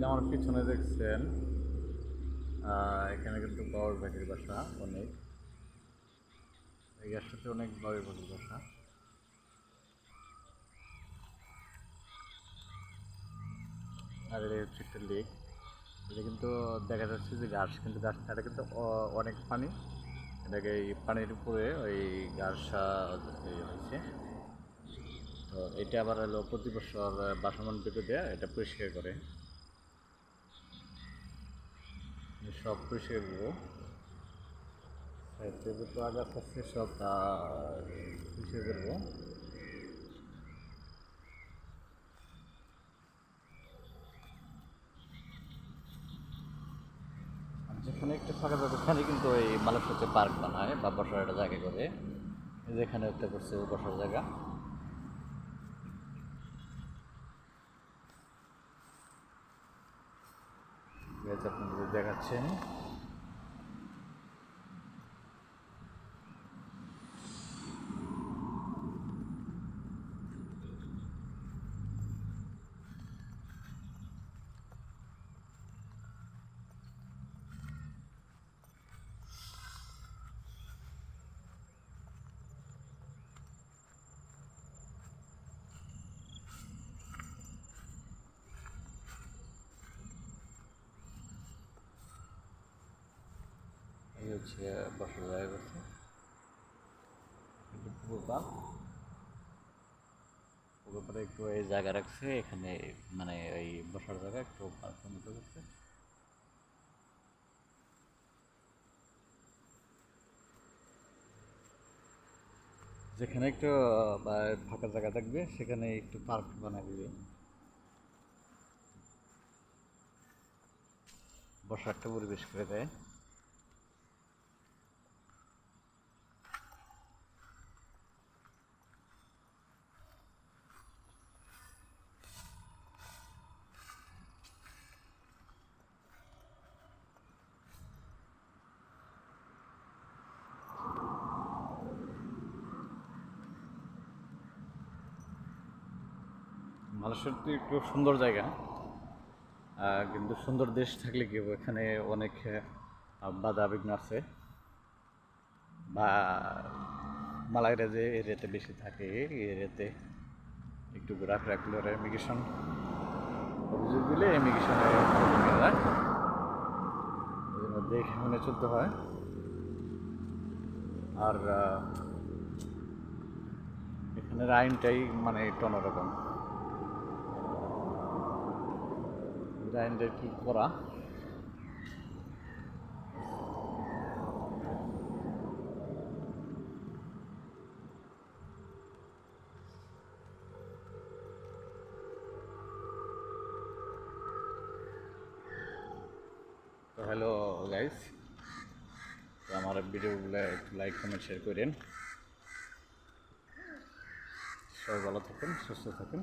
আমার পিছনে দেখছেন এখানে কিন্তু বাবুই পাখির বাসা অনেক। এই গাছটাতে অনেক বাবুই পাখির বাসা। আর এটা হচ্ছে একটা লেক। এটা কিন্তু দেখা যাচ্ছে যে ঘাস, কিন্তু গাছটা এটা কিন্তু অনেক পানি। এটাকে এই পানির উপরে ওই ঘাসা হয়েছে। তো এটা আবার হলো প্রতি বছর বাসমান পেঁপে দেয়া এটা পরিষ্কার করে, সব পরিষ্কার করবো। সাইডে দুটো আগাছ আছে, সব পরিষ্কার করবো। যেখানে একটু ফাঁকা থাকে ওখানে কিন্তু ওই মানুষ হচ্ছে পার্ক বানায় বা বসার একটা জায়গা করে। যেখানে একটা করছে বসার জায়গা। আপনাদের দেখাচ্ছেন। এই হচ্ছে বসার জায়গা করছে পুকুর পাড়। পুকুর পাড়ে একটু এই জায়গা রাখছে এখানে, মানে এই বসার জায়গা একটু পার্কের মতো করছে। যেখানে একটু ফাঁকা জায়গা থাকবে সেখানে একটু পার্ক বানিয়ে দিবে, বসার একটা পরিবেশ করে দেয়। মানুষের তো একটু সুন্দর জায়গা, কিন্তু সুন্দর দেশ থাকলে কি হবে, এখানে অনেক বাধা বিঘ্ন আছে। বা মালাইরা যে এরিয়াতে বেশি থাকে এই এরিয়াতে একটু ঘোরাফেরা করলে ইমিগ্রেশন অভিযোগ দিলে ইমিগ্রেশনে যায়, দেখে মনে চলতে হয়। আর এখানের আইনটাই মানে একটু অন্যরকম, আইনটা একটু করা। তো হ্যালো গাইস, তো আমার ভিডিওগুলো একটু লাইক কমেন্ট শেয়ার করেন। সবাই ভালো থাকেন, সুস্থ থাকেন।